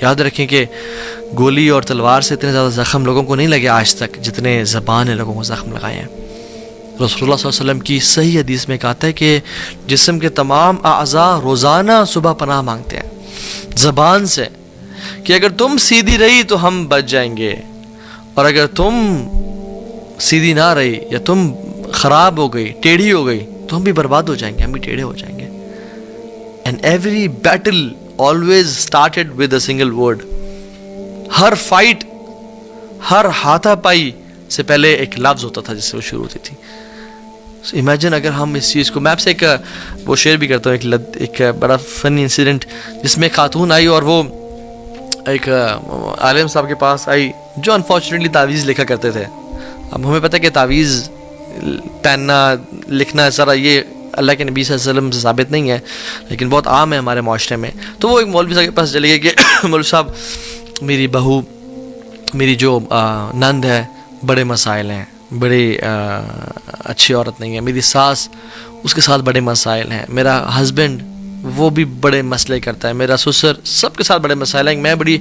یاد رکھیں کہ گولی اور تلوار سے اتنے زیادہ زخم لوگوں کو نہیں لگے آج تک جتنے زبان نے لوگوں کو زخم لگائے ہیں. رسول اللہ صلی اللہ علیہ وسلم کی صحیح حدیث میں کہتا ہے کہ جسم کے تمام اعضاء روزانہ صبح پناہ مانگتے ہیں زبان سے کہ اگر تم سیدھی رہی تو ہم بچ جائیں گے، اور اگر تم سیدھی نہ رہی یا تم خراب ہو گئی، ٹیڑھی ہو گئی، تو ہم بھی برباد ہو جائیں گے، ہم بھی ٹیڑھے ہو جائیں گے. And every battle always started with a single word. ہر فائٹ، ہر ہاتھا پائی سے پہلے ایک لفظ ہوتا تھا جس سے وہ شروع ہوتی تھی. امیجن اگر ہم اس چیز کو، میں آپ سے ایک وہ شیئر بھی کرتا ہوں، ایک بڑا فنی انسیڈنٹ جس میں خاتون آئی اور وہ ایک عالم صاحب کے پاس آئی جو انفارچونیٹلی تعویذ لکھا کرتے تھے. اب ہمیں پتہ ہے کہ تعویذ پہننا لکھنا ذرا یہ اللہ کے نبی صلی اللہ علیہ وسلم سے ثابت نہیں ہے، لیکن بہت عام ہے ہمارے معاشرے میں. تو وہ ایک مولوی صاحب کے پاس چلے گئے کہ مولوی صاحب میری بہو، میری جو نند ہے، بڑے مسائل ہیں، بڑی اچھی عورت نہیں ہے، میری ساس، اس کے ساتھ بڑے مسائل ہیں، میرا ہسبینڈ وہ بھی بڑے مسئلے کرتا ہے، میرا سسر، سب کے ساتھ بڑے مسائل ہیں، میں بڑی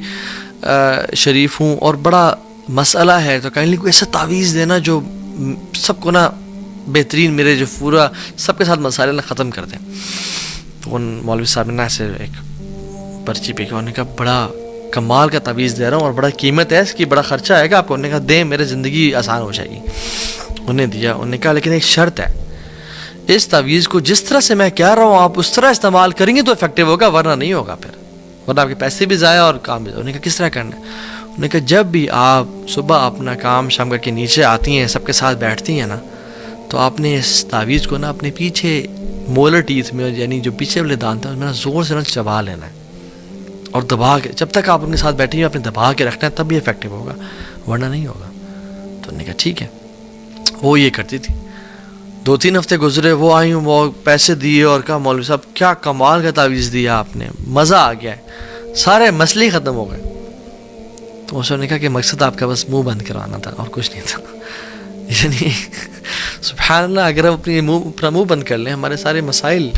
شریف ہوں اور بڑا مسئلہ ہے، تو کائنڈلی کوئی ایسا تعویذ دینا جو سب کو نا بہترین، میرے جو پورا سب کے ساتھ مسائل نا ختم کر دیں. تو ان مولوی صاحب نے نا ایسے ایک پرچی پہ کیا، انہوں نے کہا بڑا کمال کا تعویذ دے رہا ہوں اور بڑا قیمت ہے اس کی، بڑا خرچہ آئے گا آپ کو. انہوں نے کہا دیں، میرے زندگی آسان ہو جائے گی. انہوں نے دیا. انہوں نے کہا لیکن ایک شرط ہے، اس تعویذ کو جس طرح سے میں کہہ رہا ہوں آپ اس طرح استعمال کریں گے تو افیکٹو ہوگا، ورنہ نہیں ہوگا، پھر ورنہ آپ کے پیسے بھی ضائع اور کام بھی ضائع. انہوں نے کہا کس طرح کرنا ہے؟ انہوں نے کہا جب بھی آپ صبح اپنا کام شام کر کے نیچے آتی ہیں، سب کے ساتھ بیٹھتی ہیں نا، تو آپ نے اس تعویذ کو نا اپنے پیچھے مولر ٹیتھ میں، یعنی جو پیچھے والے دانت ہیں اس میں زور سے نا چبا لینا ہے اور دبا کے، جب تک آپ ان کے ساتھ بیٹھے ہیں اپنے دبا کے رکھنا ہے، تب بھی افیکٹو ہوگا، ورنہ نہیں ہوگا. تو انہوں نے کہا ٹھیک ہے. وہ یہ کرتی تھی. 2-3 ہفتے گزرے، وہ آئی ہوں، وہ پیسے دیے اور کہا مولوی صاحب کیا کمال کا تعویذ دیا آپ نے، مزہ آ گیا ہے، سارے مسئلے ہی ختم ہو گئے. تو اس نے کہا کہ مقصد آپ کا بس منہ بند کروانا تھا اور کچھ نہیں تھا. یعنی سبحان اللہ، اگر ہم اپنا منہ بند کر لیں ہمارے سارے مسائل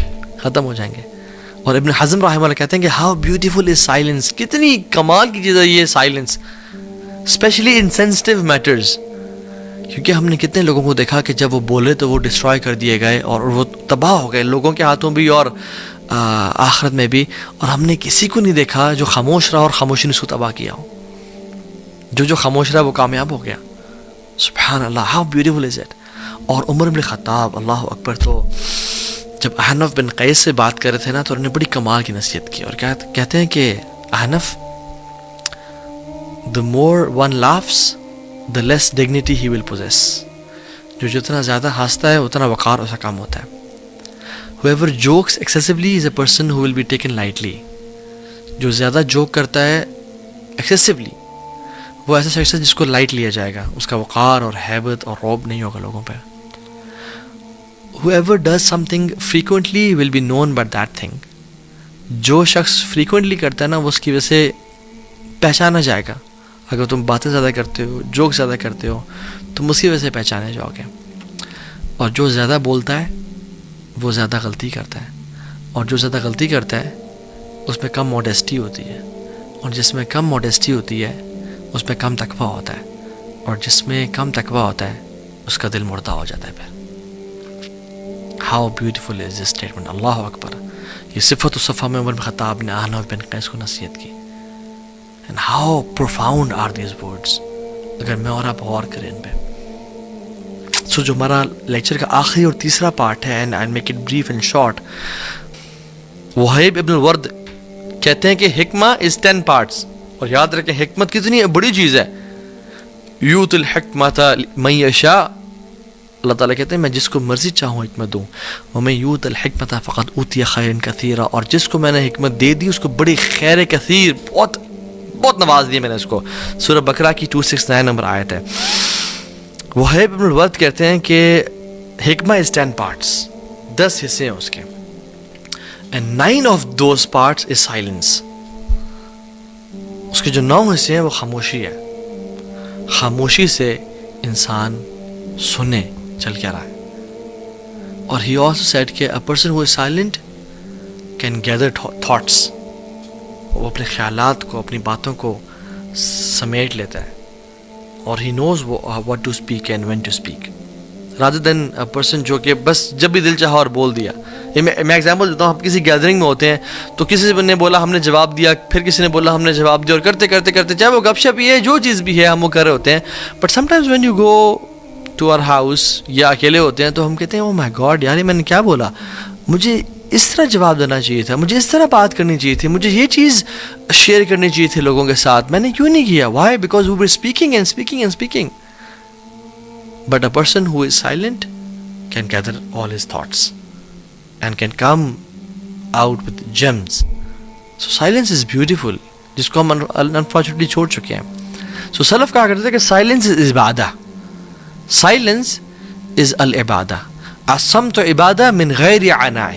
ختم ہو جائیں گے. اور ابن حزم رحمہ اللہ کہتے ہیں کہ ہاؤ بیوٹیفل از سائلنس، کتنی کمال کی چیز ہے یہ silence, especially in sensitive matters. کیونکہ ہم نے کتنے لوگوں کو دیکھا کہ جب وہ بولے تو وہ ڈسٹرائے کر دیے گئے اور وہ تباہ ہو گئے، لوگوں کے ہاتھوں بھی اور آخرت میں بھی. اور ہم نے کسی کو نہیں دیکھا جو خاموش رہا اور خاموشی نے اس کو تباہ کیا ہو. جو خاموش رہا وہ کامیاب ہو گیا. سبحان اللہ، ہاؤ بیوٹیفل از اٹ. اور عمر بن خطاب، اللہ اکبر، تو جب احنف بن قیس سے بات کر رہے تھے نا تو انہوں نے بڑی کمال کی نصیحت کی اور کہتے ہیں کہ احنف، the more one laughs the less dignity he will possess. جو جتنا زیادہ ہنستا ہے اتنا وقار اس کا کام ہوتا ہے. whoever jokes excessively is a person who will be taken lightly. جو زیادہ جوک کرتا ہے excessively وہ ایسا شخص ہے جس کو لائٹ لیا جائے گا، اس کا وقار اور ہیبت اور رعب نہیں ہوگا لوگوں پہ. whoever does something frequently will be known by that thing. جو شخص frequently کرتا ہے نا وہ اس کی وجہ سے پہچانا جائے گا. اگر تم باتیں زیادہ کرتے ہو، جوک زیادہ کرتے ہو، تم اس کی وجہ سے پہچانے جاؤ گے. اور جو زیادہ بولتا ہے وہ زیادہ غلطی کرتا ہے، اور جو زیادہ غلطی کرتا ہے اس میں کم موڈیسٹی ہوتی ہے، اور جس میں کم موڈیسٹی ہوتی ہے اس میں کم تقویٰ ہوتا ہے، اور جس میں کم تقویٰ ہوتا ہے اس کا دل مردہ ہو جاتا ہے. پھر how beautiful is this statement. اللہ اکبر. یہ صفت الصفا میں عمر بن خطاب نے احنف بن قیس کو نصیحت کی. And how profound are these words, اگر میں اور آپ غور کریں ان پہ. سو جو ہمارا لیکچر کا آخری اور تیسرا پارٹ ہے، and I make it brief and short. وہیب ابن الورد کہتے ہیں کہ حکمہ از 10 parts. اور یاد رکھیں حکمت کتنی بڑی چیز ہے. یوت الحکمت من یشاء، اللہ تعالیٰ کہتے ہیں میں جس کو مرضی چاہوں حکمت دوں. ومن یوت الحکمت فقد اوتی خیرا کثیرا، اور جس کو میں نے حکمت دے دی اس کو بڑی خیر کثیر، بہت نواز دی میں نے اس کو. سورہ بقرہ کی 269 نمبر آیت ہے. وہیب ابن الورد کہتے ہیں کہ حکمہ از 10 parts، 10 حصے ہیں اس کے. and 9 of those parts is silence. اس کے جو 9 حصے ہیں وہ خاموشی ہے. خاموشی سے انسان سنے چل کیا رہا ہے. اور he also said کہ a person who is silent can gather thoughts. وہ اپنے خیالات کو اپنی باتوں کو سمیٹ لیتا ہے اور he knows what to speak and when to speak rather than a person جو کہ بس جب بھی دل چاہا اور بول دیا. میں ایگزامپل دیتا ہوں. ہم کسی گیدرنگ میں ہوتے ہیں تو کسی نے بولا ہم نے جواب دیا, پھر کسی نے بولا ہم نے جواب دیا, اور کرتے کرتے کرتے چاہے وہ گپ شپ ہی ہے جو چیز بھی ہے ہم وہ کر رہے ہوتے ہیں. But sometimes when you go to our house یا اکیلے ہوتے ہیں تو ہم کہتے ہیں او مائی گاڈ یار میں نے کیا بولا, مجھے اس طرح جواب دینا چاہیے تھا, مجھے اس طرح بات کرنی چاہیے تھی, مجھے یہ چیز شیئر کرنی چاہیے تھی لوگوں کے ساتھ, میں نے کیوں نہیں کیا. Why? Because we were speaking and speaking and speaking. But a person who is silent can gather all his thoughts and can come out with gems. So silence is beautiful, جس کو ہم unfortunately چھوڑ چکے ہیں. So سلف کہا کرتے تھے کہ silence is Ubadah. Silence is العبادہ. الصمت Ubadah من غیر عناء.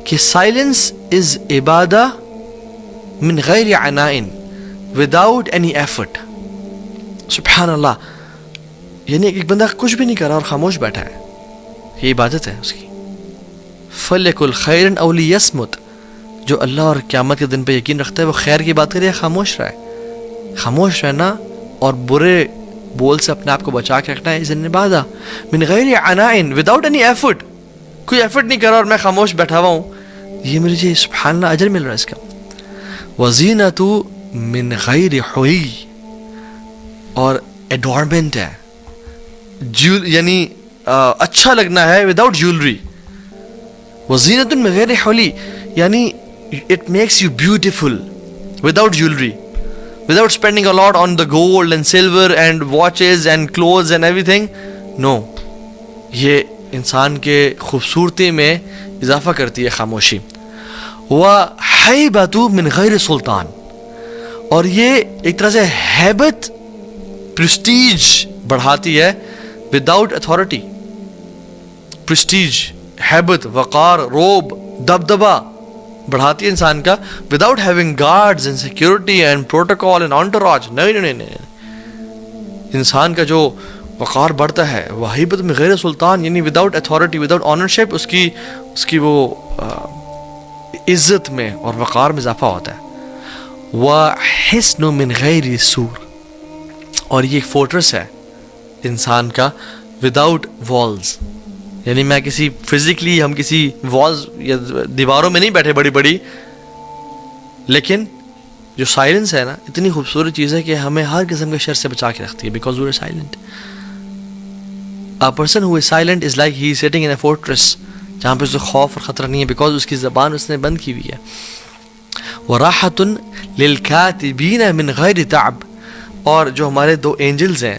کہ silence is عبادہ من غیر عناء, without any effort. سبحان اللہ. یعنی ایک بندہ کچھ بھی نہیں کر رہا اور خاموش بیٹھا ہے, یہ عبادت ہے اس کی. فَلْيَكُلْ خَيْرًا أَوْ لِيَصْمُتْ. جو اللہ اور قیامت کے دن پہ یقین رکھتا ہے وہ خیر کی بات کرے یا خاموش رہے. خاموش رہنا اور برے بول سے اپنے آپ کو بچا کے رکھنا ہے از عبادہ من غیر عناء, وداؤٹ اینی ایفرٹ. کوئی ایفرٹ نہیں کر رہا اور میں خاموش بیٹھا ہوا ہوں, یہ مجھے سبحان اللہ اجر مل رہا ہے اس کا. وَزِینَةُ من غیر حُلِّ. اور ایڈورنمنٹ ہے, یعنی اچھا لگنا ہے وداؤٹ جیولری. وزینت من غیر حلی, یعنی it makes you beautiful without jewellery, without spending a lot on the gold and silver and watches and clothes and ایوری تھنگ. نو, یہ انسان کے خوبصورتی میں اضافہ کرتی ہے خاموشی. وحیبۃ من غیر سلطان. اور یہ ایک طرح سے ہیبت پرسٹیج بڑھاتی ہے وداؤٹ اتھارٹی. پرسٹیج, ہیبت, وقار, روب, دبدبا بڑھاتی ہے انسان کا without having guards and security and protocol and entourage. نہیں, انسان کا جو وقار بڑھتا ہے وہ ہیبت میں غیر سلطان, یعنی وداؤٹ اتھارٹی, وداؤٹ آنرشپ, اس کی وہ عزت میں اور وقار میں اضافہ ہوتا ہے. وحسن من غیر سور. اور یہ ایک فورٹرس ہے انسان کا وداؤٹ والز. یعنی میں کسی فزیکلی ہم کسی والز یا دیواروں میں نہیں بیٹھے بڑی بڑی, لیکن جو سائلنس ہے نا اتنی خوبصورت چیز ہے کہ ہمیں ہر قسم کے شر سے بچا کے رکھتی ہے. Because we are silent. A person who is silent is like he is sitting in a fortress, جہاں پہ اسے خوف اور خطرہ نہیں ہے, بیکاز اس کی زبان اس نے بند کی ہوئی ہے. وَرَاحَةٌ لِلْكَاتِبِينَ مِنْ غَيْرِ تَعْبٍ. اور جو ہمارے دو اینجلز ہیں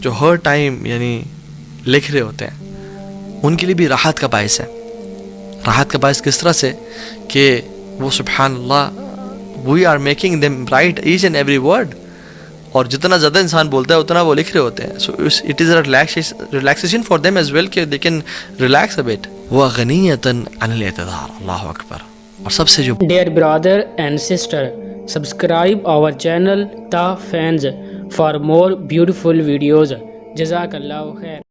جو ہر ٹائم یعنی لکھ رہے ہوتے ہیں, ان کے لیے بھی راحت کا باعث ہے. راحت کا باعث کس طرح سے کہ وہ سبحان اللہ we are making them write each and every word, اور جتنا زیادہ انسان بولتا ہے اتنا وہ لکھ رہے ہوتے ہیں. so it is a relaxation for them as well کہ they can relax a bit. وَغَنِيَّةً عَنِ الْاعْتِذَارِ. اللہ اکبر. اور سب سے جو Dear brother and sister, subscribe our channel Ta Fans for more beautiful videos. جزاک اللہ خیر.